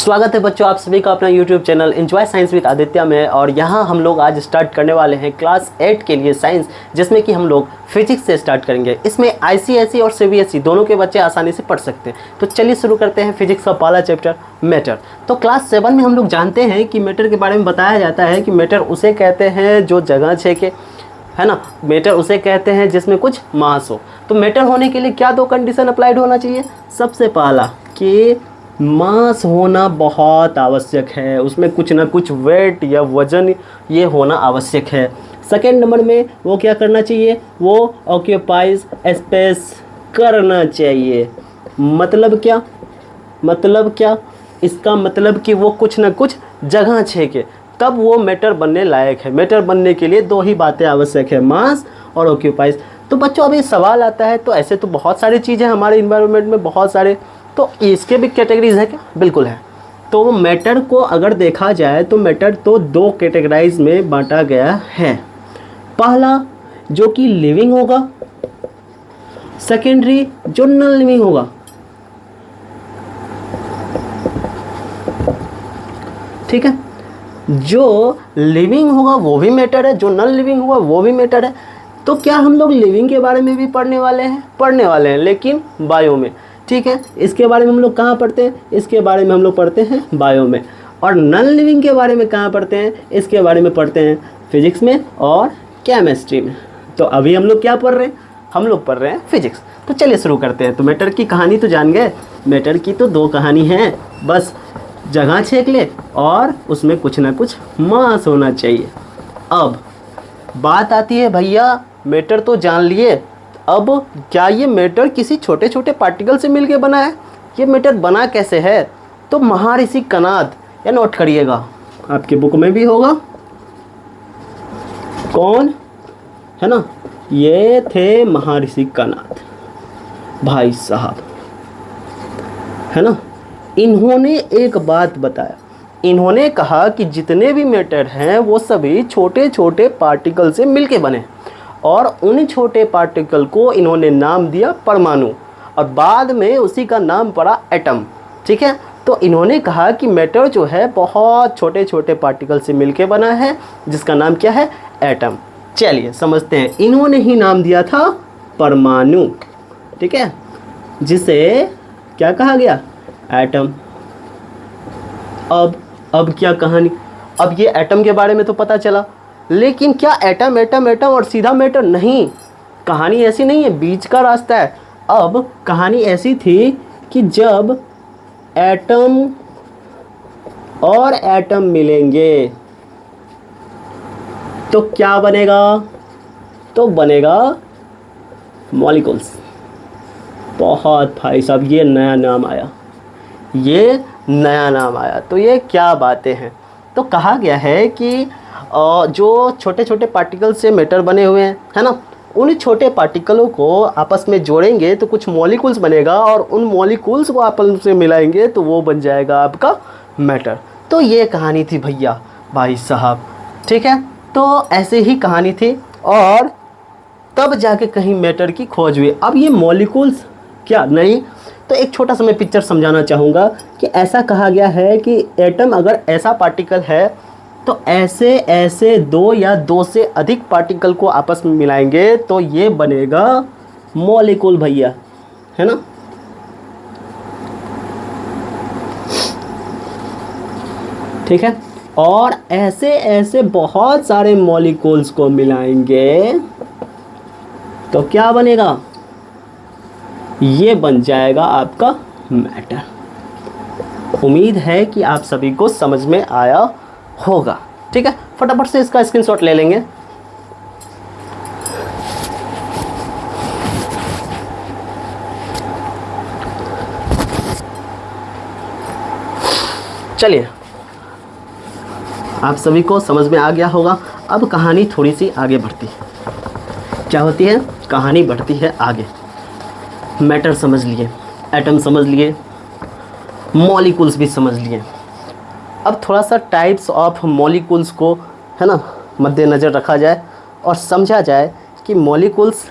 स्वागत है बच्चों आप सभी का अपना YouTube channel enjoy science with Aditya में। और यहाँ हम लोग आज स्टार्ट करने वाले हैं क्लास 8 के लिए साइंस, जिसमें कि हम लोग फिजिक्स से स्टार्ट करेंगे। इसमें ICSE और CBSE दोनों के बच्चे आसानी से पढ़ सकते हैं। तो चलिए शुरू करते हैं फिजिक्स का पहला चैप्टर मैटर। तो क्लास 7 में हम लोग जानते हैं कि मैटर के बारे में बताया जाता है कि मैटर उसे कहते हैं जो जगह छेके, है ना। मैटर उसे कहते हैं जिसमें कुछ मास हो। तो मैटर होने के लिए क्या दो कंडीशन अप्लाइड होना चाहिए। सबसे पहला कि मास होना बहुत आवश्यक है, उसमें कुछ ना कुछ वेट या वजन ये होना आवश्यक है। सेकेंड नंबर में वो क्या करना चाहिए, वो ऑक्यूपाइज स्पेस करना चाहिए। मतलब क्या, इसका मतलब कि वो कुछ ना कुछ जगह छेके, तब वो मैटर बनने लायक है। मैटर बनने के लिए दो ही बातें आवश्यक है, मास और ऑक्यूपाइज। तो बच्चों अभी सवाल आता है, तो ऐसे तो बहुत सारी चीज़ें हमारे इन्वायरमेंट में बहुत सारे, तो इसके भी कैटेगरीज है क्या? बिल्कुल है। तो मैटर को अगर देखा जाए तो मैटर तो दो कैटेगराइज में बांटा गया है। पहला जो कि लिविंग होगा, सेकेंडरी जो नॉन लिविंग होगा। ठीक है, जो लिविंग होगा वो भी मैटर है, जो नॉन लिविंग होगा वो भी मैटर है। तो क्या हम लोग लिविंग के बारे में भी पढ़ने वाले हैं, लेकिन बायो में। ठीक है, इसके बारे में हम लोग कहाँ पढ़ते हैं, इसके बारे में हम लोग पढ़ते हैं बायो में। और नॉन लिविंग के बारे में कहाँ पढ़ते हैं, इसके बारे में पढ़ते हैं फिजिक्स में और केमिस्ट्री में। तो अभी हम लोग क्या पढ़ रहे हैं, हम लोग पढ़ रहे हैं फिजिक्स। तो चलिए शुरू करते हैं। तो मैटर की कहानी तो जान गए, मैटर की तो दो कहानी है, बस जगह छेक ले और उसमें कुछ ना कुछ मास होना चाहिए। अब बात आती है भैया मैटर तो जान लिए, अब क्या ये मैटर किसी छोटे छोटे पार्टिकल से मिलके बना है? ये मैटर बना कैसे है? तो महर्षि कणाद, या नोट करिएगा आपके बुक में भी होगा, कौन है ना, ये थे महर्षि कणाद भाई साहब, है ना। इन्होंने एक बात बताया, इन्होंने कहा कि जितने भी मैटर हैं वो सभी छोटे छोटे पार्टिकल से मिलके बने, और उन छोटे पार्टिकल को इन्होंने नाम दिया परमाणु, और बाद में उसी का नाम पड़ा एटम। ठीक है, तो इन्होंने कहा कि मैटर जो है बहुत छोटे छोटे पार्टिकल से मिलके बना है, जिसका नाम क्या है, एटम। चलिए समझते हैं। इन्होंने ही नाम दिया था परमाणु, ठीक है, जिसे क्या कहा गया, एटम। अब क्या कहानी, अब ये एटम के बारे में तो पता चला, लेकिन क्या एटम एटम एटम और सीधा मैटर? नहीं, कहानी ऐसी नहीं है, बीच का रास्ता है। अब कहानी ऐसी थी कि जब एटम और एटम मिलेंगे तो क्या बनेगा, तो बनेगा मॉलिक्यूल्स। बहुत भाई साहब, ये नया नाम आया, तो ये क्या बातें हैं। तो कहा गया है कि जो छोटे छोटे पार्टिकल से मैटर बने हुए हैं, है ना, उन छोटे पार्टिकलों को आपस में जोड़ेंगे तो कुछ मॉलिक्यूल्स बनेगा, और उन मॉलिक्यूल्स को आपस में मिलाएंगे तो वो बन जाएगा आपका मैटर। तो ये कहानी थी भैया भाई साहब, ठीक है। तो ऐसे ही कहानी थी, और तब जाके कहीं मैटर की खोज हुई। अब ये मॉलिक्यूल्स क्या नहीं, तो एक छोटा सा मैं पिक्चर समझाना चाहूँगा कि ऐसा कहा गया है कि एटम अगर ऐसा पार्टिकल है तो ऐसे दो या दो से अधिक पार्टिकल को आपस में मिलाएंगे तो ये बनेगा मॉलिक्यूल भैया, है ना। ठीक है, और ऐसे बहुत सारे मॉलिक्यूल्स को मिलाएंगे तो क्या बनेगा, ये बन जाएगा आपका मैटर। उम्मीद है कि आप सभी को समझ में आया होगा। ठीक है, फटाफट से इसका स्क्रीनशॉट ले लेंगे। चलिए, आप सभी को समझ में आ गया होगा। अब कहानी थोड़ी सी आगे बढ़ती है। क्या होती है, कहानी बढ़ती है आगे। मैटर समझ लिए, एटम समझ लिए, मॉलिक्यूल्स भी समझ लिए। अब थोड़ा सा टाइप्स ऑफ मॉलिक्यूल्स को, है ना, मद्देनज़र रखा जाए और समझा जाए कि मॉलिक्यूल्स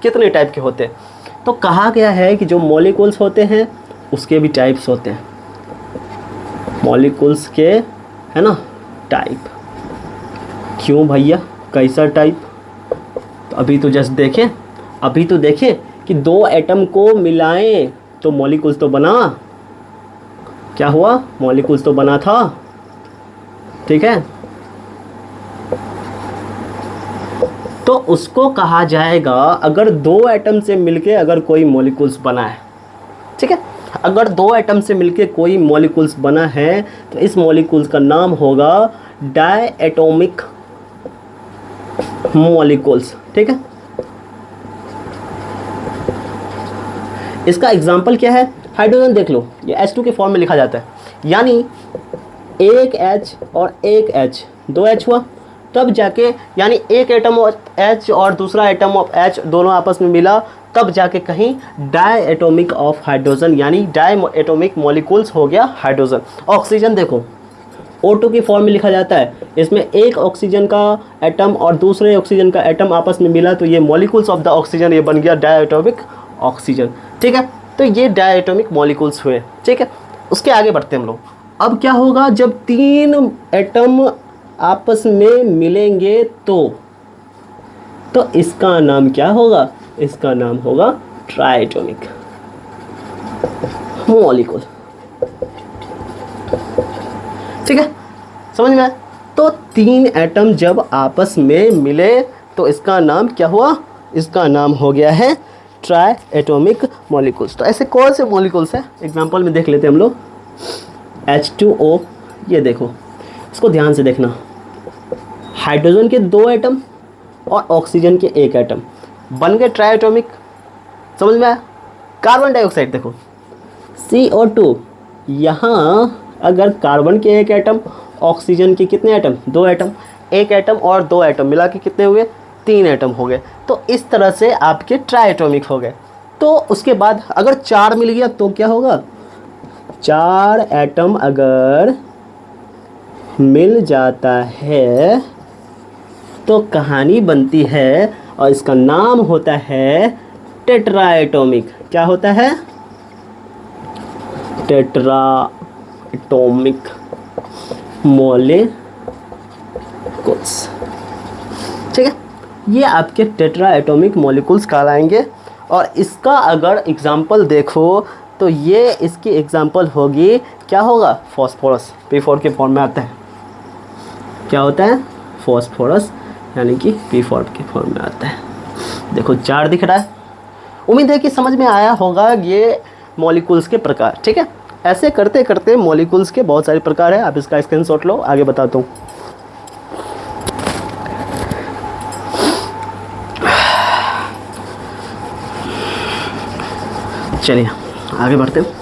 कितने टाइप के होते हैं। तो कहा गया है कि जो मॉलिक्यूल्स होते हैं उसके भी टाइप्स होते हैं। मॉलिक्यूल्स के, है ना, टाइप। क्यों भैया, कैसा टाइप? तो अभी तो जस्ट देखें, अभी तो देखें कि दो एटम को मिलाएं तो मॉलिक्यूल्स तो बना, क्या हुआ, मॉलिक्यूल्स तो बना था, ठीक है। तो उसको कहा जाएगा, अगर दो एटम से मिलके अगर कोई मॉलिक्यूल्स बना है, ठीक है, अगर दो एटम से मिलके कोई मॉलिक्यूल्स बना है तो इस मॉलिक्यूल्स का नाम होगा डायएटॉमिक मॉलिक्यूल्स, ठीक है। इसका एग्जांपल क्या है, हाइड्रोजन देख लो, ये H2 के फॉर्म में लिखा जाता है, यानी एक H और एक H, दो H हुआ, तब जाके, यानी एक एटम ऑफ H और दूसरा एटम ऑफ H दोनों आपस में मिला, तब जाके कहीं डायएटॉमिक ऑफ हाइड्रोजन, यानी डायएटॉमिक मॉलिक्यूल्स हो गया हाइड्रोजन। ऑक्सीजन देखो, O2 की फॉर्म में लिखा जाता है, इसमें एक ऑक्सीजन का एटम और दूसरे ऑक्सीजन का एटम आपस में मिला तो ये मॉलिक्यूल्स ऑफ द ऑक्सीजन, ये बन गया डायएटॉमिक ऑक्सीजन, ठीक है। तो ये डायएटॉमिक मॉलिक्यूल्स हुए, ठीक है। उसके आगे बढ़ते हैं हम लोग। अब क्या होगा, जब तीन एटम आपस में मिलेंगे तो इसका नाम क्या होगा, इसका नाम होगा ट्राइएटॉमिक मॉलिक्यूल, ठीक है, समझ में आया। तो तीन एटम जब आपस में मिले तो इसका नाम क्या हुआ, इसका नाम हो गया है ट्राइएटॉमिक मॉलिक्यूल्स। तो ऐसे कौन से मॉलिक्यूल्स हैं, एग्जांपल में देख लेते हैं हम लोग। H2O, ये देखो, इसको ध्यान से देखना, हाइड्रोजन के दो एटम और ऑक्सीजन के एक एटम बन गए ट्राइएटॉमिक, समझ में आया। कार्बन डाइऑक्साइड देखो, CO2, यहाँ अगर कार्बन के एक एटम, ऑक्सीजन के कितने एटम, दो एटम, एक एटम और दो एटम मिला के कितने हुए, तीन एटम हो गए। तो इस तरह से आपके ट्राइएटॉमिक हो गए। तो उसके बाद अगर चार मिल गया तो क्या होगा, चार एटम अगर मिल जाता है तो कहानी बनती है और इसका नाम होता है टेट्राएटॉमिक। क्या होता है, टेट्राएटॉमिक मॉलिक्यूल्स, ठीक है। ये आपके टेट्राएटॉमिक मॉलिक्यूल्स कहलाएंगे। और इसका अगर एग्जाम्पल देखो तो ये इसकी एग्जाम्पल होगी, क्या होगा, फॉस्फोरस, P4 के फॉर्म में आता है। क्या होता है, फॉस्फोरस, यानी कि P4 के फॉर्म में आता है। देखो चार दिख रहा है। उम्मीद है कि समझ में आया होगा ये मॉलिक्यूल्स के प्रकार, ठीक है। ऐसे करते करते मॉलिक्यूल्स के बहुत सारे प्रकार है। आप इसका स्क्रीनशॉट लो, आगे बताता हूँ। चलिए आगे बढ़ते हैं।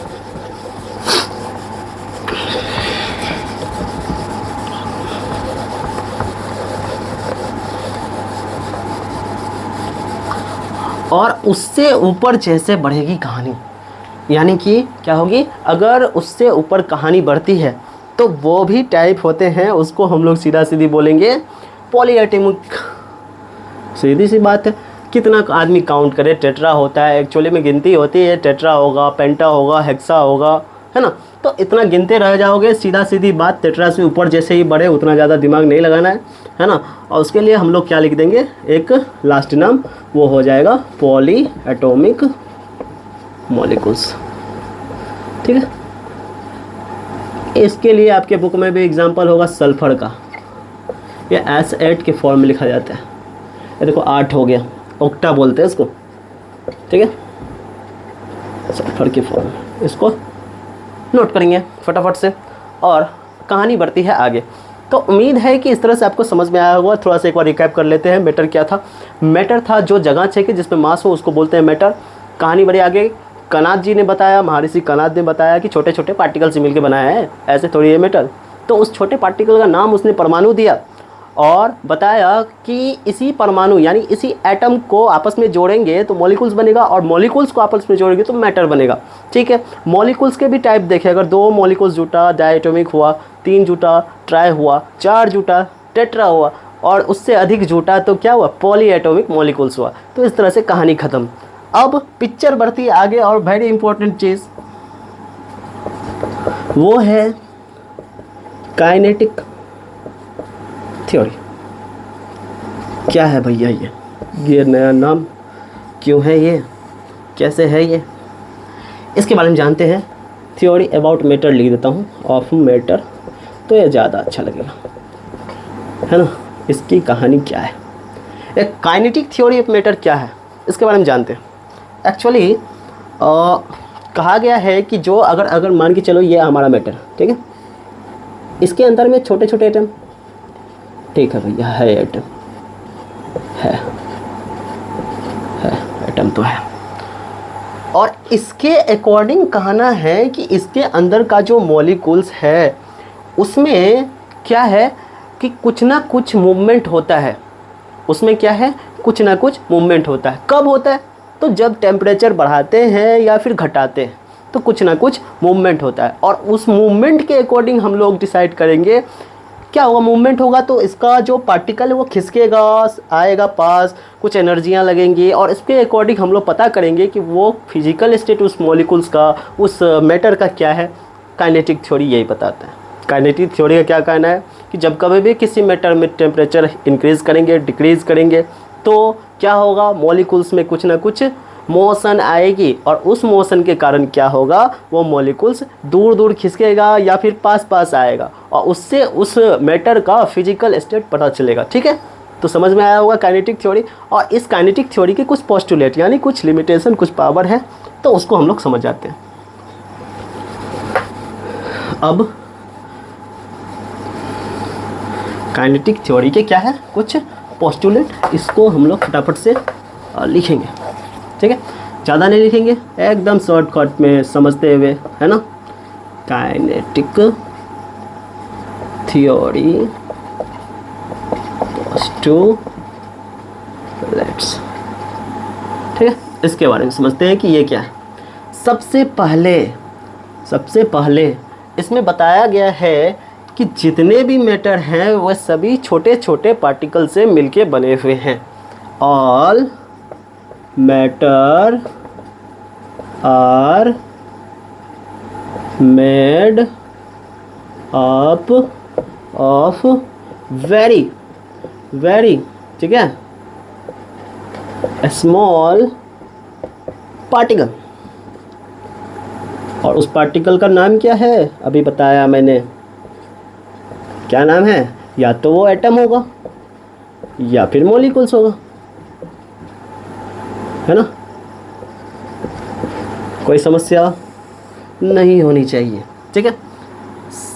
और उससे ऊपर जैसे बढ़ेगी कहानी, यानी कि क्या होगी, अगर उससे ऊपर कहानी बढ़ती है तो वो भी टाइप होते हैं, उसको हम लोग सीधा सीधी बोलेंगे पॉलीएटॉमिक। सीधी सी बात है, कितना आदमी काउंट करे, टेट्रा होता है, एक्चुअली में गिनती होती है, टेट्रा होगा, पेंटा होगा, हेक्सा होगा, है ना। तो इतना गिनते रह जाओगे, सीधा सीधी बात, टेट्रा से ऊपर जैसे ही बढ़े उतना ज़्यादा दिमाग नहीं लगाना है ना। और उसके लिए हम लोग क्या लिख देंगे, एक लास्ट नाम, वो हो जाएगा पॉलीएटॉमिक मॉलिक्यूल्स, ठीक है। इसके लिए आपके बुक में भी एग्जांपल होगा सल्फर का, ये S8 के फॉर्म में लिखा जाता है। ये देखो 8 हो गया, ऑक्टा बोलते हैं इसको, ठीक है, सल्फर के फॉर्म, इसको नोट करेंगे फटाफट से और कहानी बढ़ती है आगे। तो उम्मीद है कि इस तरह से आपको समझ में आया होगा। थोड़ा सा एक बार रिकैप कर लेते हैं। मैटर क्या था, मैटर था जो जगह छेके जिसमें मास हो उसको बोलते हैं मैटर। कहानी बढ़ी आगे, कनाद जी ने बताया, महर्षि कनाद ने बताया कि छोटे छोटे पार्टिकल से मिलकर बनाया है, ऐसे थोड़ी है मैटर। तो उस छोटे पार्टिकल का नाम उसने परमाणु दिया और बताया कि इसी परमाणु यानी इसी एटम को आपस में जोड़ेंगे तो मॉलिक्यूल्स बनेगा और मॉलिक्यूल्स को आपस में जोड़ेंगे तो मैटर बनेगा, ठीक है। मॉलिक्यूल्स के भी टाइप देखे, अगर दो मॉलिक्यूल्स जुटा डायएटॉमिक हुआ, तीन जुटा ट्राई हुआ, चार जुटा टेट्रा हुआ और उससे अधिक जुटा तो क्या हुआ, पॉलीएटॉमिक मॉलिक्यूल्स हुआ। तो इस तरह से कहानी ख़त्म। अब पिक्चर बढ़ती है आगे और वेरी इंपॉर्टेंट चीज़ वो है काइनेटिक थ्योरी क्या है भैया? ये नया नाम क्यों है, ये कैसे है ये, इसके बारे में जानते हैं। थ्योरी अबाउट मैटर लिख देता हूँ, ऑफ मैटर, तो ये ज़्यादा अच्छा लगेगा, है ना। इसकी कहानी क्या है, एक काइनेटिक थ्योरी ऑफ मैटर क्या है, इसके बारे में जानते हैं। एक्चुअली कहा गया है कि जो अगर मान के चलो ये हमारा मैटर, ठीक है, इसके अंदर में छोटे छोटे एटम, ठीक है भैया, है एटम, है एटम तो है, और इसके अकॉर्डिंग कहना है कि इसके अंदर का जो मॉलिक्यूल्स है उसमें क्या है कि कुछ ना कुछ मूवमेंट होता है, उसमें क्या है, कुछ ना कुछ मूवमेंट होता है। कब होता है? तो जब टेम्परेचर बढ़ाते हैं या फिर घटाते हैं तो कुछ ना कुछ मूवमेंट होता है, और उस मूवमेंट के अकॉर्डिंग हम लोग डिसाइड करेंगे क्या होगा। मूवमेंट होगा तो इसका जो पार्टिकल है वो खिसकेगा, आएगा पास, कुछ एनर्जियाँ लगेंगी, और इसके अकॉर्डिंग हम लोग पता करेंगे कि वो फिजिकल स्टेट उस मॉलिक्यूल्स का, उस मैटर का क्या है। काइनेटिक थ्योरी यही बताता है। काइनेटिक थ्योरी का क्या कहना है कि जब कभी भी किसी मैटर में टेम्परेचर इंक्रीज़ करेंगे, डिक्रीज़ करेंगे, तो क्या होगा, मॉलिक्यूल्स में कुछ ना कुछ मोशन आएगी, और उस मोशन के कारण क्या होगा, वो मॉलिक्यूल्स दूर दूर खिसकेगा या फिर पास पास आएगा, और उससे उस मैटर का फिजिकल स्टेट पता चलेगा। ठीक है, तो समझ में आया होगा काइनेटिक थ्योरी। और इस काइनेटिक थ्योरी के कुछ पोस्टुलेट यानी कुछ लिमिटेशन, कुछ पावर है, तो उसको हम लोग समझ जाते हैं। अब काइनेटिक थ्योरी के क्या है, कुछ पोस्टुलेट, इसको हम लोग फटाफट से लिखेंगे। ठीक है, ज़्यादा नहीं लिखेंगे, एकदम शॉर्टकट में समझते हुए, है ना। काइनेटिक थ्योरी पोस्टुलेट्स, ठीक है, इसके बारे में समझते हैं कि ये क्या है। सबसे पहले इसमें बताया गया है कि जितने भी मैटर हैं वह सभी छोटे छोटे पार्टिकल से मिलके बने हुए हैं। All matter are made up of very ठीक है स्मॉल पार्टिकल, और उस पार्टिकल का नाम क्या है, अभी बताया मैंने, क्या नाम है, या तो वो एटम होगा या फिर मॉलिक्यूल्स होगा, है ना। कोई समस्या नहीं होनी चाहिए। ठीक है,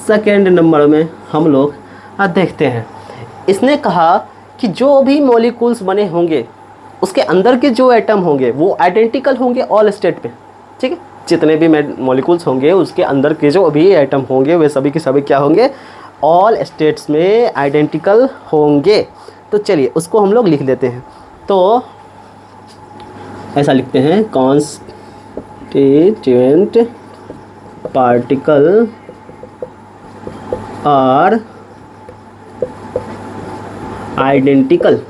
सेकेंड नंबर में हम लोग देखते हैं। इसने कहा कि जो भी मॉलिक्यूल्स बने होंगे उसके अंदर के जो एटम होंगे वो आइडेंटिकल होंगे ऑल स्टेट पे। ठीक है, जितने भी मॉलिक्यूल्स होंगे उसके अंदर के जो भी एटम होंगे वे सभी के सभी क्या होंगे, ऑल स्टेट्स में आइडेंटिकल होंगे। तो चलिए उसको हम लोग लिख देते हैं। तो ऐसा लिखते हैं, constituent particle are identical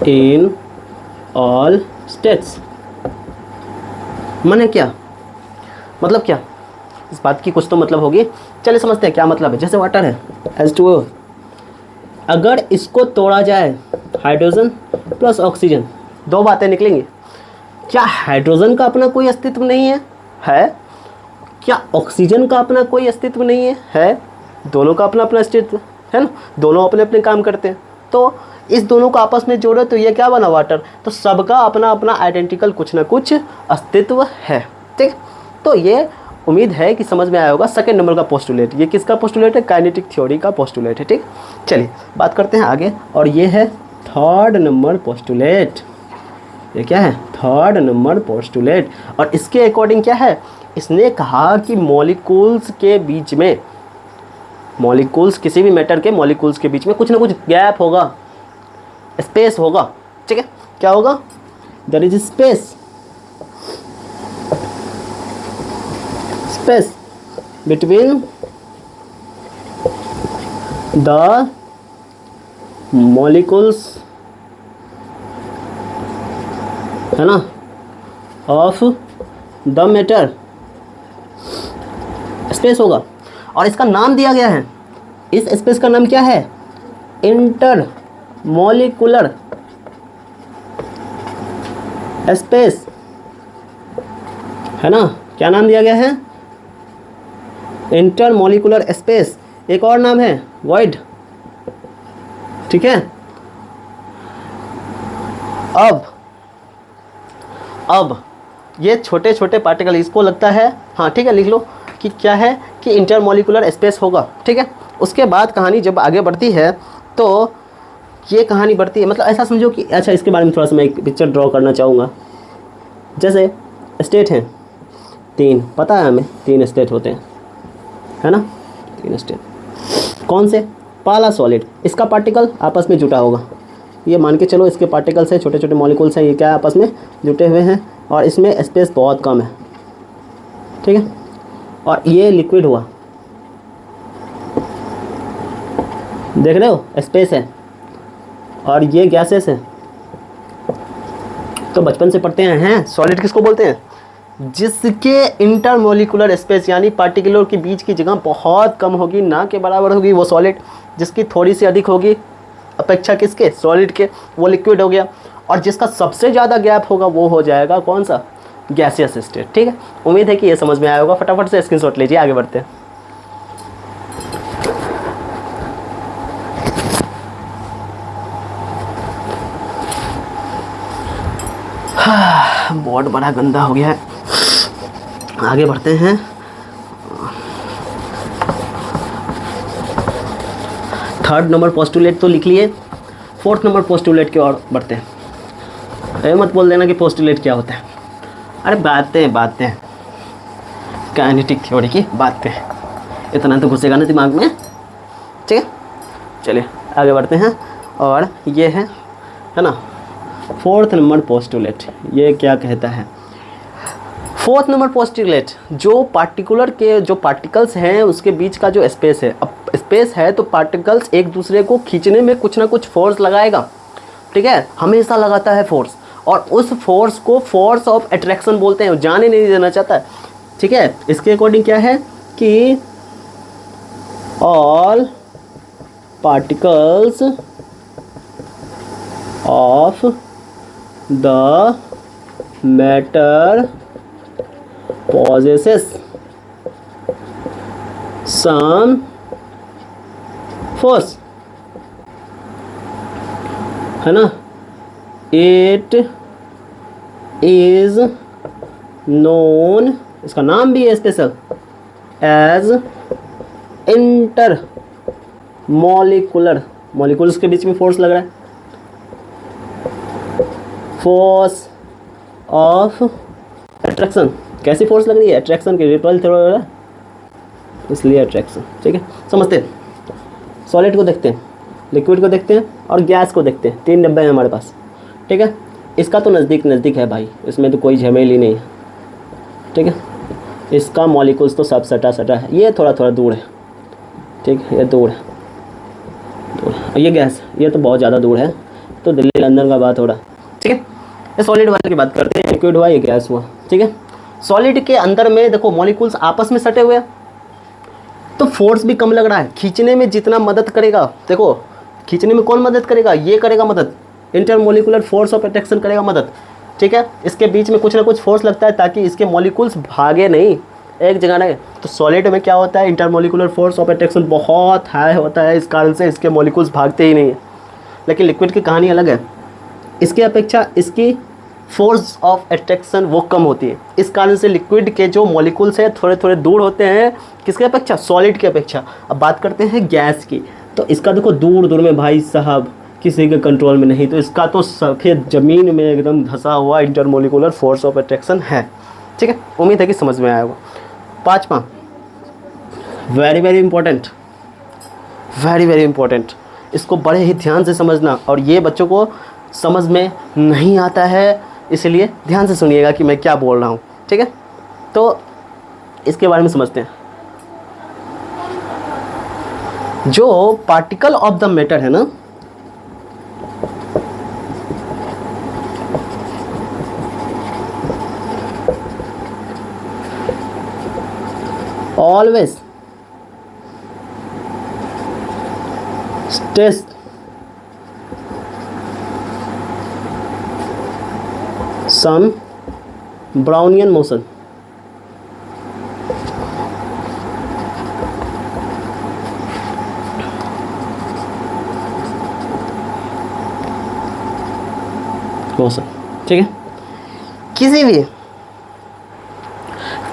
in all states. माने क्या, मतलब क्या, इस बात की कुछ तो मतलब होगी। चलिए समझते हैं क्या मतलब है। जैसे वाटर है H2O, अगर इसको तोड़ा जाए, हाइड्रोजन प्लस ऑक्सीजन, दो बातें निकलेंगी। क्या हाइड्रोजन का अपना कोई अस्तित्व नहीं है? है। क्या ऑक्सीजन का अपना कोई अस्तित्व नहीं है? है। दोनों का अपना अपना अस्तित्व है ना, दोनों अपने अपने काम करते हैं। तो इस दोनों को आपस में जोड़े तो ये क्या बना, वाटर। तो सबका अपना अपना आइडेंटिकल कुछ ना कुछ अस्तित्व है। ठीक, तो ये उम्मीद है कि समझ में आया होगा। सेकेंड नंबर का पोस्टुलेट, ये किसका पोस्टुलेट है, काइनेटिक थ्योरी का पोस्टुलेट है। ठीक, चलिए बात करते हैं आगे, और ये है थर्ड नंबर पोस्टुलेट। ये क्या है, थर्ड नंबर पोस्टुलेट। और इसके अकॉर्डिंग क्या है, इसने कहा कि मॉलिक्यूल्स के बीच में, मॉलिक्यूल्स किसी भी मैटर के मॉलिक्यूल्स के बीच में कुछ ना कुछ गैप होगा, स्पेस होगा। ठीक है, क्या होगा, there is space between the molecules, है ना, ऑफ द मैटर। स्पेस होगा और इसका नाम दिया गया है, इस स्पेस का नाम क्या है, इंटर मॉलिक्यूलर स्पेस, है ना। क्या नाम दिया गया है, इंटर मॉलिक्यूलर स्पेस। एक और नाम है वॉइड, ठीक है। अब ये छोटे छोटे पार्टिकल, इसको लगता है, हाँ ठीक है, लिख लो कि क्या है कि इंटरमॉलिक्यूलर स्पेस होगा, ठीक है। उसके बाद कहानी जब आगे बढ़ती है तो ये कहानी बढ़ती है, मतलब ऐसा समझो कि अच्छा, इसके बारे में थोड़ा सा मैं एक पिक्चर ड्रॉ करना चाहूँगा। जैसे स्टेट हैं 3, पता है हमें 3 स्टेट होते हैं, है ना, 3 स्टेट। कौन से, पहला सॉलिड, इसका पार्टिकल आपस में जुटा होगा, ये मान के चलो इसके पार्टिकल्स हैं, छोटे छोटे मॉलिक्यूल्स हैं, ये क्या आपस में जुटे हुए हैं और इसमें स्पेस बहुत कम है, ठीक है। और ये लिक्विड हुआ, देख रहे हो, स्पेस है, और ये गैसेस है। तो बचपन से पढ़ते हैं सॉलिड किसको बोलते हैं, जिसके इंटरमॉलिक्यूलर स्पेस यानी पार्टिकुलर के बीच की जगह बहुत कम होगी, ना के बराबर होगी, वो सॉलिड। जिसकी थोड़ी सी अधिक होगी अपेक्षा किसके, सॉलिड के, वो लिक्विड हो गया। और जिसका सबसे ज़्यादा गैप होगा वो हो जाएगा कौन सा, गैसियस स्टेट, ठीक है। उम्मीद है कि ये समझ में आया होगा। फटाफट से स्क्रीनशॉट लीजिए, आगे बढ़ते हैं। बोर्ड बड़ा गंदा हो गया है, आगे बढ़ते हैं। थर्ड नंबर पोस्टुलेट तो लिख लिए, फोर्थ नंबर पोस्टुलेट की ओर बढ़ते हैं। ये मत बोल देना कि पोस्टुलेट क्या होता है, अरे बातें काइनेटिक थ्योरी की बातें, इतना तो घुसेगा ना दिमाग में, ठीक है। चलिए आगे बढ़ते हैं। और ये है ना फोर्थ नंबर पोस्टुलेट, ये क्या कहता है, फोर्थ नंबर पोस्टुलेट, जो पार्टिकुलर के जो पार्टिकल्स हैं उसके बीच का जो स्पेस है, अब स्पेस है तो पार्टिकल्स एक दूसरे को खींचने में कुछ ना कुछ फोर्स लगाएगा, ठीक है, हमेशा लगाता है फोर्स, और उस फोर्स को फोर्स ऑफ अट्रैक्शन बोलते हैं, जाने नहीं देना चाहता है, ठीक है। इसके अकॉर्डिंग क्या है कि all particles of the matter possesses some force, है ना। It is known, इसका नाम भी है स्पेशल, as इंटरमॉलिक्यूलर, मॉलिक्यूल्स के बीच में फोर्स लग रहा है, फोर्स ऑफ अट्रैक्शन। कैसी फोर्स लग रही है, अट्रैक्शन की, रिपल थ्योरी, इसलिए अट्रैक्शन, ठीक है, समझते हैं। सॉलिड को देखते हैं, लिक्विड को देखते हैं और गैस को देखते हैं। 3 डब्बे हैं हमारे पास, ठीक है। इसका तो नज़दीक है भाई, इसमें तो कोई झमेल ही नहीं है, ठीक है। इसका मॉलिक्यूल्स तो सब सटा है, ये थोड़ा दूर है, ठीक है, ये दूर है। ये गैस, ये तो बहुत ज़्यादा दूर है, तो दिल्ली लंदन का बात हो रहा है, ठीक है। ये सॉलिड वाले की बात करते हैं, लिक्विड हुआ, ये गैस हुआ, ठीक है। सॉलिड के अंदर में देखो मॉलिक्यूल्स आपस में सटे हुए हैं, तो फोर्स भी कम लग रहा है, खींचने में जितना मदद करेगा, देखो खींचने में कौन मदद करेगा, ये करेगा मदद, इंटरमॉलिक्यूलर फोर्स ऑफ अट्रैक्शन करेगा मदद, ठीक है। इसके बीच में कुछ ना कुछ फोर्स लगता है ताकि इसके मॉलिक्यूल्स भागे नहीं, एक जगह रहे। तो सॉलिड में क्या होता है, इंटरमॉलिक्यूलर फोर्स ऑफ अट्रैक्शन बहुत हाई होता है, इस कारण से इसके मॉलिक्यूल्स भागते ही नहीं है। लेकिन लिक्विड की कहानी अलग है, इसके अपेक्षा इसकी फोर्स ऑफ अट्रैक्शन वो कम होती है, इस कारण से लिक्विड के जो मॉलिक्यूल्स हैं थोड़े दूर होते हैं, किसके अपेक्षा, सॉलिड की अपेक्षा। अब बात करते हैं गैस की, तो इसका देखो दूर में भाई साहब किसी के कंट्रोल में नहीं, तो इसका तो सफ़ेद ज़मीन में एकदम धंसा हुआ इंटरमॉलिक्यूलर फोर्स ऑफ अट्रैक्शन है, ठीक है। उम्मीद है कि समझ में आया होगा। 5वां, वेरी इंपॉर्टेंट, इसको बड़े ही ध्यान से समझना, और ये बच्चों को समझ में नहीं आता है, इसलिए ध्यान से सुनिएगा कि मैं क्या बोल रहा हूँ, ठीक है। तो इसके बारे में समझते हैं। जो पार्टिकल ऑफ द मैटर है ना, always test some Brownian motion. ठीक है।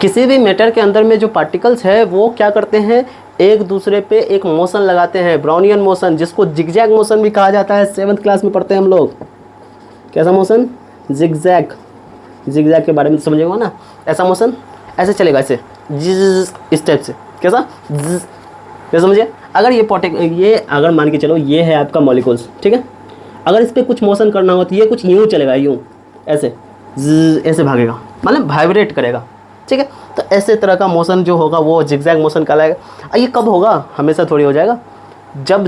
किसी भी मैटर के अंदर में जो पार्टिकल्स है वो क्या करते हैं, एक दूसरे पे एक मोशन लगाते हैं, ब्राउनियन मोशन, जिसको जिगजैग मोशन भी कहा जाता है। 7th क्लास में पढ़ते हैं हम लोग। कैसा मोशन? जिगजैग। जिगजैग के बारे में समझेगा ना। ऐसा मोशन ऐसे चलेगा, ऐसे इस टाइप से। कैसा? ये समझिए। अगर ये अगर मान के चलो ये है आपका मॉलिक्यूल्स, ठीक है। अगर इस पर कुछ मोशन करना हो तो ये कुछ यूँ चलेगा, यूँ ऐसे ऐसे भागेगा, मतलब वाइब्रेट करेगा, ठीक है। तो ऐसे तरह का मोशन जो होगा वो जिगजैग मोशन कहलाएगा। ये कब होगा? हमेशा थोड़ी हो जाएगा।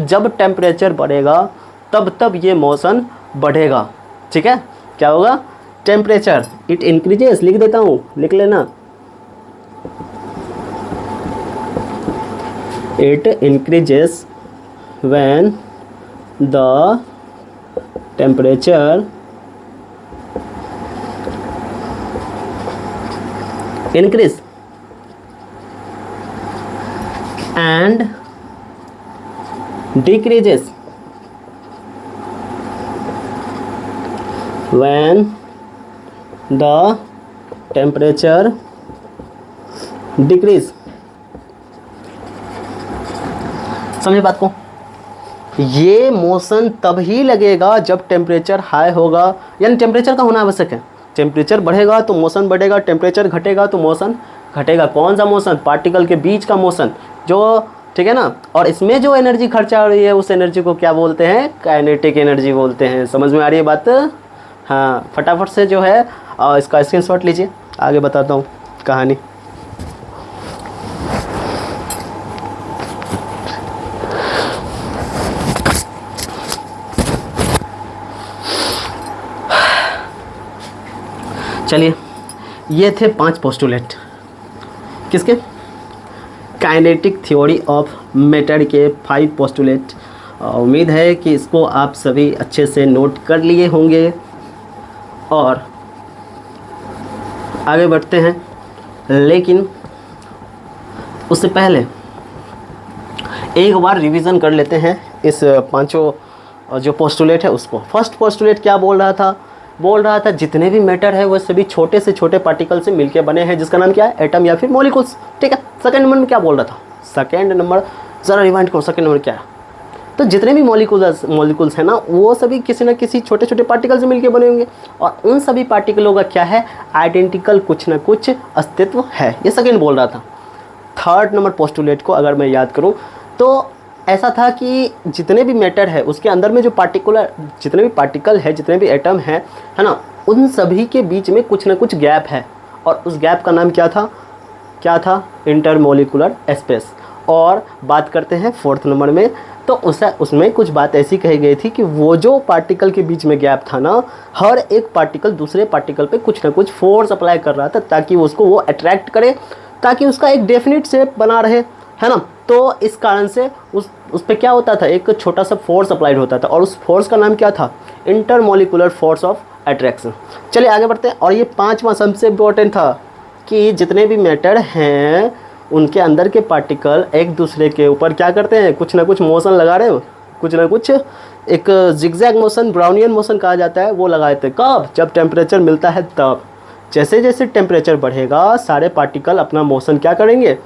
जब टेम्परेचर बढ़ेगा तब ये मोशन बढ़ेगा, ठीक है। क्या होगा? Temperature it increases. लिख देता हूँ, लिख लेना। It increases when the temperature increase and decreases when the temperature decrease। समझे बात को? ये मोशन तभी लगेगा जब टेम्परेचर हाई होगा, यानी टेम्परेचर का होना आवश्यक है। टेम्परेचर बढ़ेगा तो मोशन बढ़ेगा, टेम्परेचर घटेगा तो मोशन घटेगा। कौन सा मोशन? पार्टिकल के बीच का मोशन, जो, ठीक है ना। और इसमें जो एनर्जी खर्चा हो रही है उस एनर्जी को क्या बोलते हैं? काइनेटिक एनर्जी बोलते हैं। समझ में आ रही है बात? हाँ, फटाफट से जो है इसका स्क्रीनशॉट लीजिए, आगे बताता हूँ कहानी। चलिए, ये थे 5 पोस्टुलेट। किसके? काइनेटिक थ्योरी ऑफ मैटर के 5 पोस्टुलेट। उम्मीद है कि इसको आप सभी अच्छे से नोट कर लिए होंगे। और आगे बढ़ते हैं, लेकिन उससे पहले एक बार रिवीजन कर लेते हैं इस 5 जो पोस्टुलेट है उसको। फर्स्ट पोस्टुलेट क्या बोल रहा था? बोल रहा था जितने भी मैटर है वो सभी छोटे से छोटे पार्टिकल से मिलकर बने हैं, जिसका नाम क्या है? एटम या फिर मॉलिक्यूल्स, ठीक है। सेकंड नंबर में क्या बोल रहा था? सेकंड नंबर ज़रा रिवाइंड करो, सेकंड नंबर क्या है? तो जितने भी मॉलिक्यूल्स हैं ना, वो सभी किसी न किसी छोटे छोटे पार्टिकल से मिलकर बने होंगे, और उन सभी पार्टिकलों का क्या है? आइडेंटिकल कुछ ना कुछ अस्तित्व है। ये सेकंड बोल रहा था। थर्ड नंबर पोस्टुलेट को अगर मैं याद करूँ तो ऐसा था कि जितने भी मैटर है उसके अंदर में जो जितने भी पार्टिकल है, जितने भी एटम है ना, उन सभी के बीच में कुछ ना कुछ गैप है, और उस गैप का नाम क्या था? क्या था? Intermolecular space. और बात करते हैं 4th नंबर में, तो उसमें कुछ बात ऐसी कही गई थी कि वो जो पार्टिकल के बीच में गैप था ना, हर एक पार्टिकल दूसरे पार्टिकल पे कुछ ना कुछ फोर्स अप्लाई कर रहा था ताकि उसको वो अट्रैक्ट करे, ताकि उसका एक डेफिनेट शेप बना रहे, है ना। तो इस कारण से उस पे क्या होता था? एक छोटा सा फोर्स अप्लाइड होता था, और उस फोर्स का नाम क्या था? Intermolecular force of attraction. चलिए आगे बढ़ते हैं। और ये 5वां सबसे इम्पोर्टेंट था कि जितने भी मैटर हैं उनके अंदर के पार्टिकल एक दूसरे के ऊपर क्या करते हैं? कुछ ना कुछ मोशन लगा रहे हो, कुछ ना कुछ, एक जिगजैग मोशन, ब्राउनियन मोशन कहा जाता है, वो लगाए थे। कब? जब टेम्परेचर मिलता है तब। जैसे जैसे टेम्परेचर बढ़ेगा सारे पार्टिकल अपना मोशन क्या करेंगे?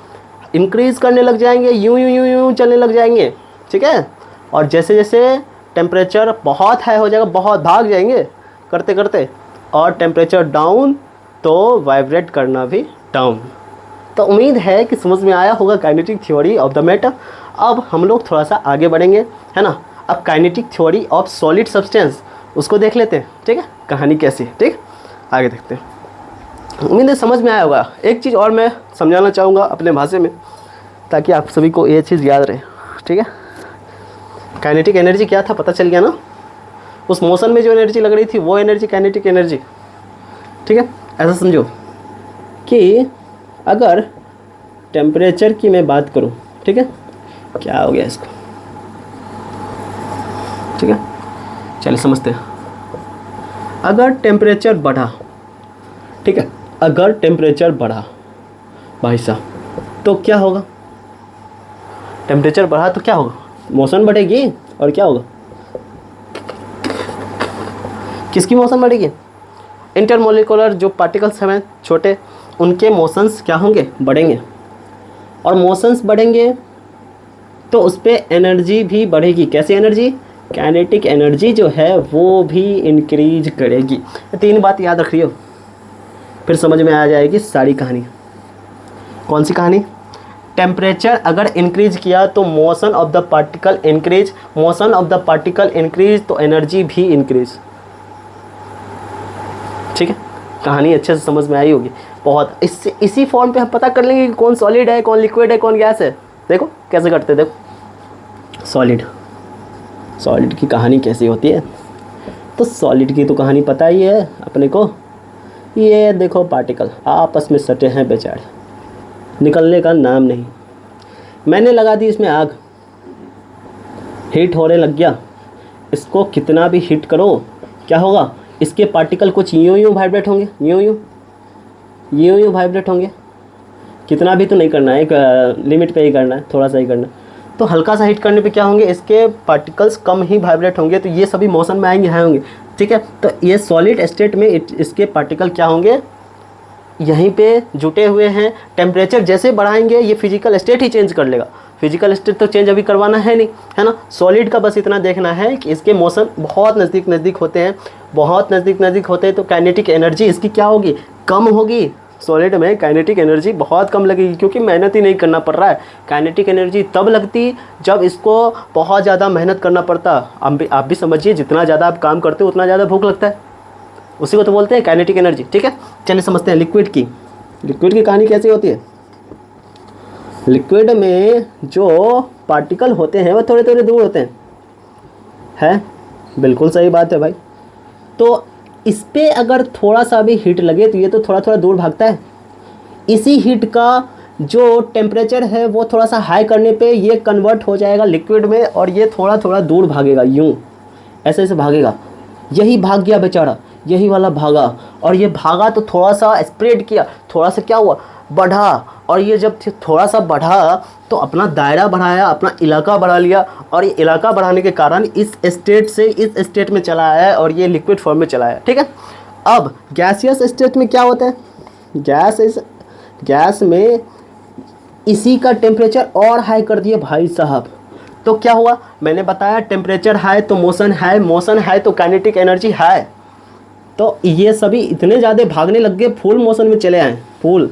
इंक्रीज़ करने लग जाएंगे, यूं यूं यूं यूं चलने लग जाएंगे, ठीक है। और जैसे जैसे टेम्परेचर बहुत हाई हो जाएगा, बहुत भाग जाएंगे करते करते, और टेम्परेचर डाउन तो वाइब्रेट करना भी डाउन। तो उम्मीद है कि समझ में आया होगा kinetic theory of the matter. अब हम लोग थोड़ा सा आगे बढ़ेंगे, है ना। अब kinetic theory of solid substance उसको देख लेते हैं, ठीक है, कहानी कैसी है, ठीक। आगे देखते हैं। उम्मीद है समझ में आया होगा। एक चीज़ और मैं समझाना चाहूँगा अपने भाषा में, ताकि आप सभी को ये चीज़ याद रहे, ठीक है। काइनेटिक एनर्जी क्या था पता चल गया ना? उस मोशन में जो एनर्जी लग रही थी वो एनर्जी काइनेटिक एनर्जी, ठीक है। ऐसा समझो कि अगर टेम्परेचर की मैं बात करूं, ठीक है, क्या हो गया इसको, ठीक है, चलिए समझते हैं। अगर टेम्परेचर बढ़ा, ठीक है, अगर टेम्परेचर बढ़ा भाई साहब तो क्या होगा, टेम्परेचर बढ़ा तो क्या होगा, मोशन बढ़ेगी और क्या होगा, किसकी मोशन बढ़ेगी, इंटरमोलिकुलर जो पार्टिकल्स हैं छोटे, उनके मोशंस क्या होंगे, बढ़ेंगे, और मोशंस बढ़ेंगे तो उस पर एनर्जी भी बढ़ेगी। कैसी एनर्जी, काइनेटिक एनर्जी जो है वो भी इंक्रीज करेगी। तीन बात याद रख रही हो, फिर समझ में आ जाएगी सारी कहानी। कौन सी कहानी, टेम्परेचर अगर इंक्रीज किया तो motion of the particle increase, motion of the particle increase तो एनर्जी भी इंक्रीज। ठीक है, कहानी अच्छे से समझ में आई होगी बहुत। इससे इसी फॉर्म पे हम पता कर लेंगे कि कौन सॉलिड है, कौन लिक्विड है, कौन गैस है। देखो कैसे करते हैं, देखो सॉलिड की कहानी कैसी होती है। तो सॉलिड की तो कहानी पता ही है अपने को। ये देखो पार्टिकल आपस में सटे हैं बेचारे, निकलने का नाम नहीं। मैंने लगा दी इसमें आग, हीट होने लग गया। इसको कितना भी हीट करो क्या होगा, इसके पार्टिकल कुछ यूं वाइब्रेट होंगे, यूं वाइब्रेट होंगे। कितना भी तो नहीं करना है, एक लिमिट पे ही करना है, थोड़ा सा ही करना है। तो हल्का सा हीट करने पे क्या होंगे, इसके पार्टिकल्स कम ही वाइब्रेट होंगे, तो ये सभी मोशन में आएंगे, होंगे। ठीक है, तो ये सॉलिड स्टेट में इसके पार्टिकल क्या होंगे, यहीं पे जुटे हुए हैं। टेम्परेचर जैसे बढ़ाएंगे ये फिजिकल स्टेट ही चेंज कर लेगा। फिजिकल स्टेट तो चेंज अभी करवाना है नहीं, है ना। सॉलिड का बस इतना देखना है कि इसके मोशन बहुत नज़दीक होते हैं, बहुत नज़दीक होते हैं, तो काइनेटिक एनर्जी इसकी क्या होगी, कम होगी। सॉलिड में काइनेटिक एनर्जी बहुत कम लगेगी, क्योंकि मेहनत ही नहीं करना पड़ रहा है। काइनेटिक एनर्जी तब लगती जब इसको बहुत ज़्यादा मेहनत करना पड़ता। आप भी समझिए, जितना ज़्यादा आप काम करते हो उतना ज़्यादा भूख लगता है, उसी को तो बोलते हैं काइनेटिक एनर्जी। ठीक है, चलिए समझते हैं लिक्विड की कहानी कैसी होती है। लिक्विड में जो पार्टिकल होते हैं वो थोड़े थोड़े दूर होते हैं, बिल्कुल सही बात है भाई। तो इस पे अगर थोड़ा सा भी हीट लगे तो ये तो थोड़ा थोड़ा दूर भागता है। इसी हीट का जो टेम्परेचर है वो थोड़ा सा हाई करने पे ये कन्वर्ट हो जाएगा लिक्विड में, और ये थोड़ा थोड़ा दूर भागेगा, यूं ऐसे ऐसे भागेगा। यही भाग गया बेचारा, यही वाला भागा, और ये भागा तो थोड़ा सा स्प्रेड किया, थोड़ा सा क्या हुआ, बढ़ा। और ये जब थोड़ा सा बढ़ा तो अपना दायरा बढ़ाया, अपना इलाका बढ़ा लिया, और ये इलाका बढ़ाने के कारण इस स्टेट से इस स्टेट में चला आया और ये लिक्विड फॉर्म में चला आया। ठीक है, अब गैसियस स्टेट में क्या होता है, गैस में इसी का टेम्परेचर और हाई कर दिए भाई साहब, तो क्या हुआ, मैंने बताया टेम्परेचर हाई तो मोशन हाई, मोशन हाई तो काइनेटिक एनर्जी हाई। तो ये सभी इतने ज़्यादा भागने लग गए, फुल मोशन में चले आए, फुल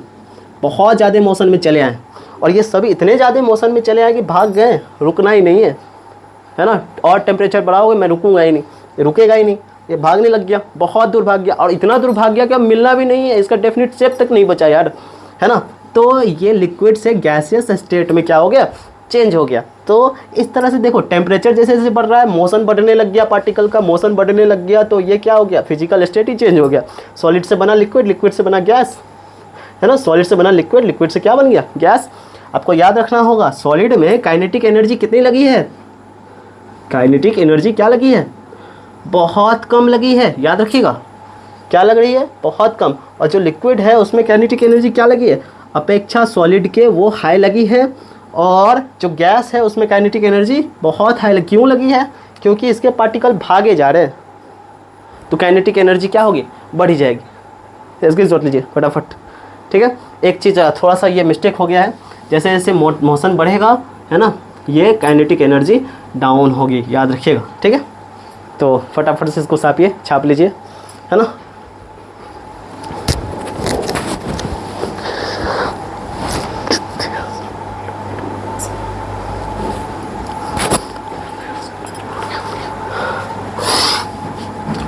बहुत ज़्यादा मोशन में चले आए। और ये सभी इतने ज़्यादा मोशन में चले आए कि भाग गए, रुकना ही नहीं है ना। और टेम्परेचर बढ़ाओगे, मैं रुकूंगा ही नहीं, ये रुकेगा ही नहीं, ये भागने लग गया, बहुत दूर भाग गया, और इतना दूर भाग गया कि अब मिलना भी नहीं है, इसका डेफिनेट शेप तक नहीं बचा यार, है ना। तो ये लिक्विड से गैसियस स्टेट में क्या हो गया, चेंज हो गया। तो इस तरह से देखो, टेम्परेचर जैसे जैसे बढ़ रहा है, मोशन बढ़ने लग गया, पार्टिकल का मोशन बढ़ने लग गया, तो ये क्या हो गया, फिजिकल स्टेट ही चेंज हो गया। सॉलिड से बना लिक्विड, लिक्विड से बना गैस, है ना। सॉलिड से बना लिक्विड, लिक्विड से क्या बन गया, गैस। आपको याद रखना होगा, सॉलिड में काइनेटिक एनर्जी कितनी लगी है, काइनेटिक एनर्जी क्या लगी है, बहुत कम लगी है, याद रखिएगा। क्या लग रही है, बहुत कम। और जो लिक्विड है उसमें काइनेटिक एनर्जी क्या लगी है, अपेक्षा सॉलिड के वो हाई लगी है। और जो गैस है उसमें काइनेटिक एनर्जी बहुत हाई लगी। क्यों लगी है, क्योंकि इसके पार्टिकल भागे जा रहे हैं, तो काइनेटिक एनर्जी क्या होगी, बढ़ी जाएगी। इसकी सोच लीजिए फटाफट। ठीक है, एक चीज़ थोड़ा सा ये मिस्टेक हो गया है, जैसे जैसे मोशन बढ़ेगा, है ना, ये काइनेटिक एनर्जी डाउन होगी, याद रखिएगा। ठीक है, तो फटाफट से इसको छाप लीजिए, है ना।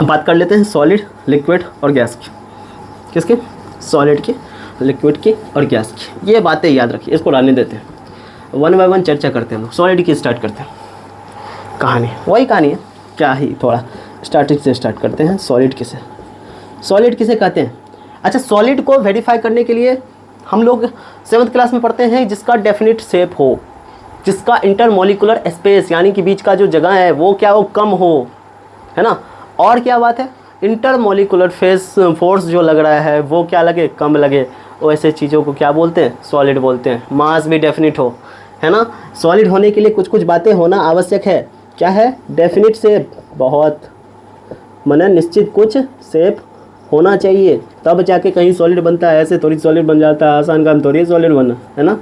बात कर लेते हैं सॉलिड, लिक्विड और गैस की। किसके, सॉलिड की, लिक्विड की और गैस की। ये बातें याद रखिए, इसको रहने देते हैं, वन बाय वन चर्चा करते हैं हम लोग। सॉलिड की स्टार्ट करते हैं, कहानी वही कहानी है, क्या ही थोड़ा स्टार्टिंग से स्टार्ट करते हैं। सॉलिड किसे कहते हैं। अच्छा, सॉलिड को वेरीफाई करने के लिए हम लोग 7th क्लास में पढ़ते हैं जिसका डेफिनेट शेप हो, जिसका इंटरमोलिकुलर स्पेस यानी कि बीच का जो जगह है वो क्या हो, कम हो, है ना। और क्या बात है, इंटरमोलिकुलर फोर्स जो लग रहा है वो क्या लगे, कम लगे। वैसे चीज़ों को क्या बोलते हैं, सॉलिड बोलते हैं। मास भी डेफिनिट हो, है ना। सॉलिड होने के लिए कुछ कुछ बातें होना आवश्यक है। क्या है, डेफिनिट शेप, बहुत माने निश्चित कुछ शेप होना चाहिए, तब जाके कहीं सॉलिड बनता है। ऐसे थोड़ी सॉलिड बन जाता है, आसान काम थोड़ी है सॉलिड बनना, है ना।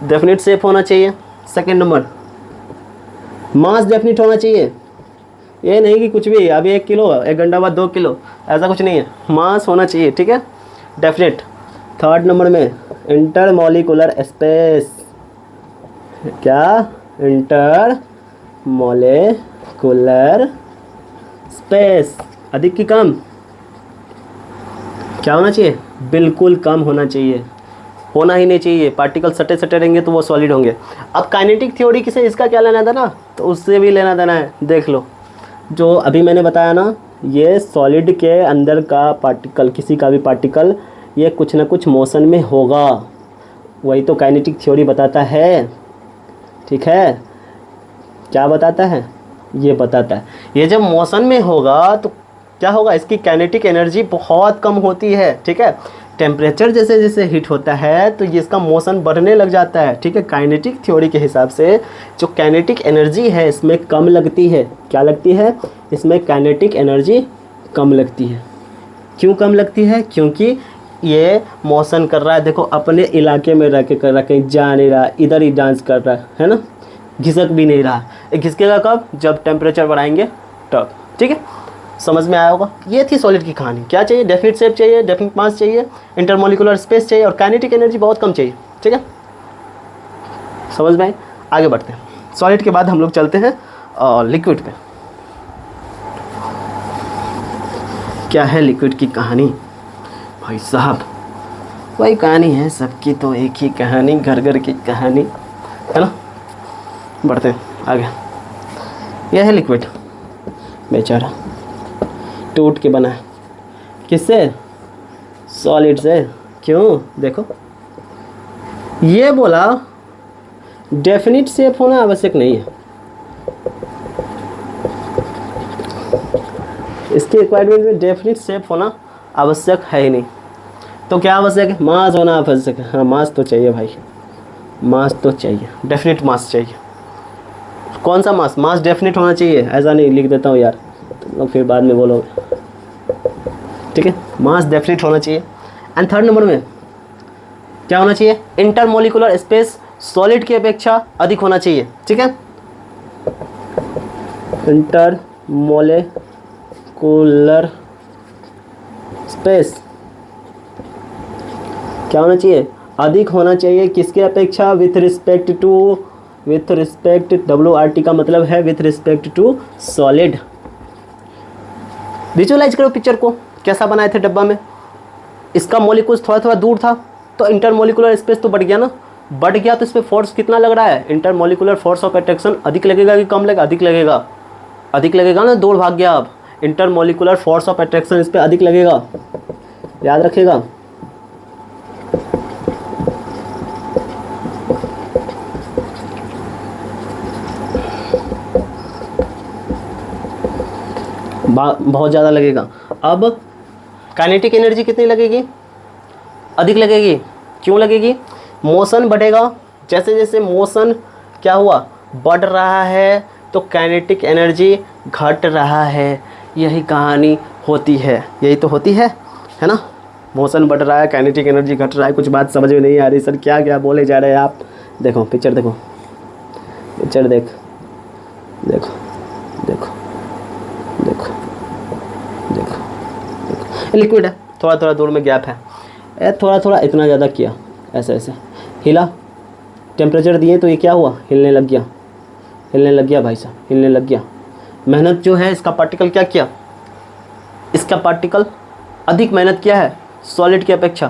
डेफिनिट शेप होना चाहिए। सेकंड नंबर, मास डेफिनिट होना चाहिए। ये नहीं कि कुछ भी अभी 1 किलो 1 घंटा बाद 2 किलो, ऐसा कुछ नहीं है, मास होना चाहिए, ठीक है, डेफिनेट। थर्ड नंबर में इंटरमोलिकुलर स्पेस, क्या, इंटरमोलिकुलर स्पेस, अधिक की कम, क्या होना चाहिए, बिल्कुल कम होना चाहिए, होना ही नहीं चाहिए। पार्टिकल सटे सटे रहेंगे तो वो सॉलिड होंगे। अब काइनेटिक थ्योरी किसे, इसका क्या लेना देना, तो उससे भी लेना देना है। देख लो जो अभी मैंने बताया ना, ये सॉलिड के अंदर का पार्टिकल, किसी का भी पार्टिकल, ये कुछ ना कुछ मोशन में होगा, वही तो काइनेटिक थ्योरी बताता है, ठीक है। क्या बताता है, ये बताता है ये जब मोशन में होगा तो क्या होगा, इसकी काइनेटिक एनर्जी बहुत कम होती है, ठीक है। टेम्परेचर जैसे जैसे हीट होता है तो ये इसका मोशन बढ़ने लग जाता है, ठीक है। काइनेटिक थ्योरी के हिसाब से जो काइनेटिक एनर्जी है इसमें कम लगती है। क्या लगती है, इसमें काइनेटिक एनर्जी कम लगती है। क्यों कम लगती है, क्योंकि ये मोशन कर रहा है, देखो अपने इलाके में रह के कर रहा है, कहीं जा नहीं रहा, इधर ही डांस कर रहा है ना, घिसक भी नहीं रहा। घिसकेगा कब, जब टेम्परेचर बढ़ाएंगे तब, ठीक है। समझ में आया होगा। ये थी सॉलिड की कहानी। क्या चाहिए, डेफिनिट शेप चाहिए, डेफिनिट मास चाहिए, इंटरमोलिकुलर स्पेस चाहिए और काइनेटिक एनर्जी बहुत कम चाहिए, ठीक है। समझ में आए, आगे बढ़ते हैं। सॉलिड के बाद हम लोग चलते हैं लिक्विड पे। क्या है लिक्विड की कहानी भाई साहब, वही कहानी है सबकी, तो एक ही कहानी, घर घर की कहानी, है ना। बढ़ते हैं आगे। यह है लिक्विड, बेचारा टूट के बना है, किससे, सॉलिड से। क्यों, देखो ये बोला डेफिनिट शेप होना आवश्यक नहीं है, इसके रिक्वायरमेंट में डेफिनिट शेप होना आवश्यक है ही नहीं। तो क्या आवश्यक है, मास होना आवश्यक है। हाँ मास तो चाहिए भाई, मास तो चाहिए, डेफिनिट मास चाहिए। कौन सा मास, मास डेफिनिट होना चाहिए, ऐसा नहीं लिख देता हूँ यार, तुम लोग फिर बाद में बोलोगे, ठीक है। मास डेफिनिट होना चाहिए। एंड थर्ड नंबर में क्या होना चाहिए, इंटरमोलिकुलर स्पेस सॉलिड की अपेक्षा अधिक होना चाहिए, ठीक है। इंटरमोलिकुलर स्पेस क्या होना चाहिए, अधिक होना चाहिए, किसके अपेक्षा, with respect to, with respect, WRT का मतलब है with respect to solid. Visualise करो पिक्चर को, कैसा बनाए थे डब्बा में, इसका मॉलिक्यूल्स थोड़ा थोड़ा दूर था तो इंटरमोलिकुलर स्पेस तो बढ़ गया ना, बढ़ गया तो इस पर फोर्स कितना लग रहा है, इंटरमोलिकुलर फोर्स ऑफ अट्रैक्शन अधिक लगेगा कि कम लगेगा, अधिक लगेगा, अधिक लगेगा ना, दूर भाग गया। अब इंटरमोलिकुलर फोर्स ऑफ अट्रैक्शन इस पर अधिक लगेगा, याद रखिएगा। बहुत ज़्यादा लगेगा। अब काइनेटिक एनर्जी कितनी लगेगी, अधिक लगेगी। क्यों लगेगी, मोशन बढ़ेगा, जैसे जैसे मोशन क्या हुआ, बढ़ रहा है तो काइनेटिक एनर्जी घट रहा है। यही कहानी होती है, यही तो होती है ना। मोशन बढ़ रहा है, काइनेटिक एनर्जी घट रहा है। कुछ बात समझ में नहीं आ रही सर, क्या क्या बोले जा रहे हैं आप। देखो पिक्चर, देखो पिक्चर, देखो देखो देखो देखो देखो, लिक्विड है, थोड़ा थोड़ा दूर में गैप है, थोड़ा थोड़ा इतना ज़्यादा किया, ऐसे ऐसे हिला, टेम्परेचर दिए तो ये क्या हुआ, हिलने लग गया, हिलने लग गया भाई साहब, हिलने लग गया। मेहनत जो है इसका पार्टिकल क्या किया, इसका पार्टिकल अधिक मेहनत किया है सॉलिड की अपेक्षा।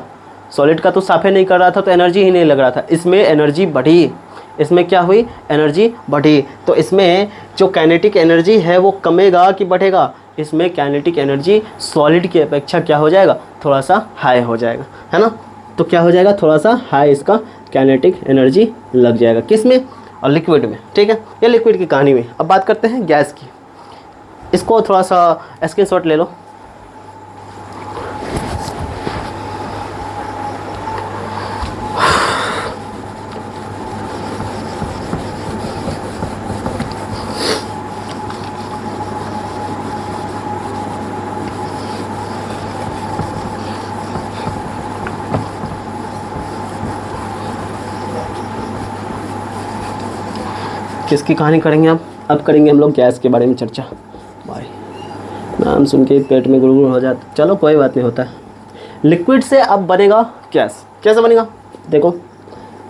सॉलिड का तो साफे नहीं कर रहा था तो एनर्जी ही नहीं लग रहा था, इसमें एनर्जी बढ़ी, इसमें क्या हुई, एनर्जी बढ़ी। तो इसमें जो काइनेटिक एनर्जी है वो कमेगा कि बढ़ेगा, इसमें काइनेटिक एनर्जी सॉलिड की अपेक्षा क्या हो जाएगा, थोड़ा सा हाई हो जाएगा, है ना। तो क्या हो जाएगा, थोड़ा सा हाई इसका काइनेटिक एनर्जी लग जाएगा, किस में, और लिक्विड में। ठीक है, ये लिक्विड की कहानी में। अब बात करते हैं गैस की। इसको थोड़ा सा स्क्रीनशॉट ले लो। किसकी कहानी करेंगे अब करेंगे हम लोग गैस के बारे में चर्चा। भाई नाम सुन के पेट में गुड़गुड़ हो जाता, चलो कोई बात नहीं, होता है। लिक्विड से अब बनेगा गैस। कैसे बनेगा, देखो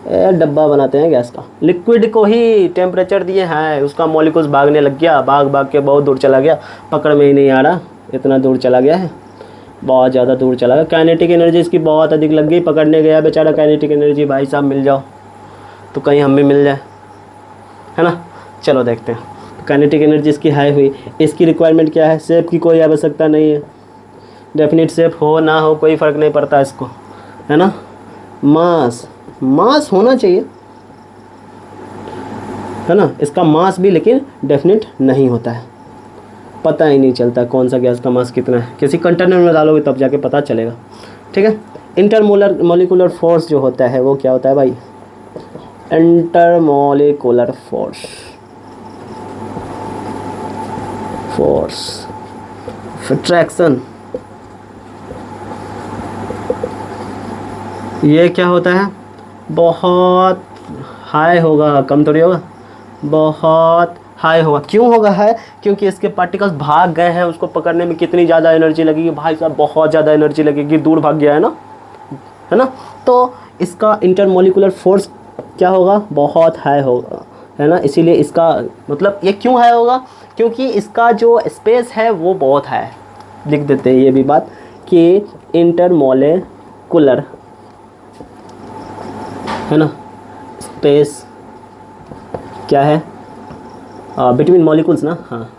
डब्बा बनाते हैं गैस का, लिक्विड को ही टेम्परेचर दिए हैं, उसका मॉलिक्यूल्स भागने लग गया, भाग के बहुत दूर चला गया, पकड़ में ही नहीं आ रहा, इतना दूर चला गया है, बहुत ज़्यादा दूर चला गया। काइनेटिक एनर्जी इसकी बहुत अधिक लग गई, पकड़ने गया बेचारा काइनेटिक एनर्जी, भाई साहब मिल जाओ तो कहीं हम भी मिल जाए, है ना। चलो देखते हैं, काइनेटिक एनर्जी इसकी हाई हुई। इसकी रिक्वायरमेंट क्या है, शेप की कोई आवश्यकता नहीं है, डेफिनेट शेप हो ना हो कोई फ़र्क नहीं पड़ता इसको, है ना। मास होना चाहिए, है ना। इसका मास भी लेकिन डेफिनेट नहीं होता है, पता ही नहीं चलता कौन सा गैस का मास कितना है, किसी कंटेनर में डालोगे तब जाके पता चलेगा। ठीक है, इंटरमोलर मॉलिक्यूलर फोर्स जो होता है वो क्या होता है भाई, इंटरमॉलिक्यूलर फोर्स अट्रैक्शन, ये क्या होता है, बहुत हाई होगा, कम थोड़ी होगा, बहुत हाई होगा। क्यों होगा है, क्योंकि इसके पार्टिकल्स भाग गए हैं, उसको पकड़ने में कितनी ज़्यादा एनर्जी लगेगी भाई साहब, बहुत ज़्यादा एनर्जी लगेगी, दूर भाग गया है ना, है ना। तो इसका इंटरमॉलिक्यूलर फोर्स क्या होगा, बहुत हाई होगा, है ना। इसीलिए इसका मतलब ये क्यों हाई होगा, क्योंकि इसका जो स्पेस है वो बहुत हाई है। लिख देते हैं ये भी बात कि इंटरमॉलिक्यूलर, है ना, स्पेस क्या है, बिटवीन मॉलिक्यूल्स ना, हाँ,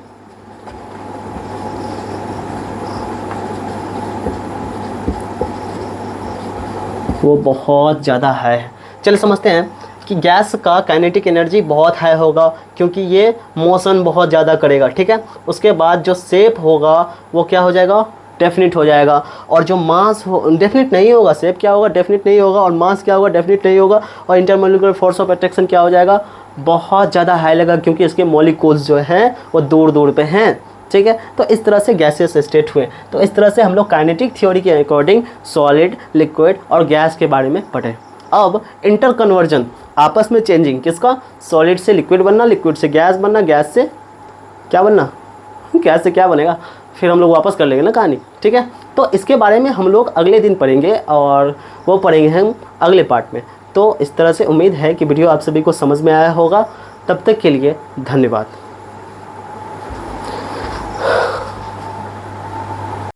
वो बहुत ज़्यादा हाई है। चलिए समझते हैं कि गैस का काइनेटिक एनर्जी बहुत हाई होगा क्योंकि ये मोशन बहुत ज़्यादा करेगा। ठीक है, उसके बाद जो शेप होगा वो क्या हो जाएगा, डेफिनिट हो जाएगा, और जो मास हो डेफिनिट नहीं होगा, शेप क्या होगा, डेफिनिट नहीं होगा, और मास क्या होगा, डेफिनिट नहीं होगा, और इंटरमॉलिक्यूलर फोर्स ऑफ अट्रैक्शन क्या हो जाएगा, बहुत ज़्यादा हाई लगेगा क्योंकि इसके मॉलिक्यूल्स जो हैं वो दूर दूर पे हैं। ठीक है, तो इस तरह से गैसेस स्टेट हुए। तो इस तरह से हम लोग काइनेटिक थ्योरी के अकॉर्डिंग सॉलिड, लिक्विड और गैस के बारे में पढ़े। अब इंटर कन्वर्जन, आपस में चेंजिंग, किसका, सॉलिड से लिक्विड बनना, लिक्विड से गैस बनना, गैस से क्या बनना, गैस से क्या बनेगा, फिर हम लोग वापस कर लेंगे ना कहानी। ठीक है, तो इसके बारे में हम लोग अगले दिन पढ़ेंगे और वो पढ़ेंगे हम अगले पार्ट में। तो इस तरह से उम्मीद है कि वीडियो आप सभी को समझ में आया होगा। तब तक के लिए धन्यवाद।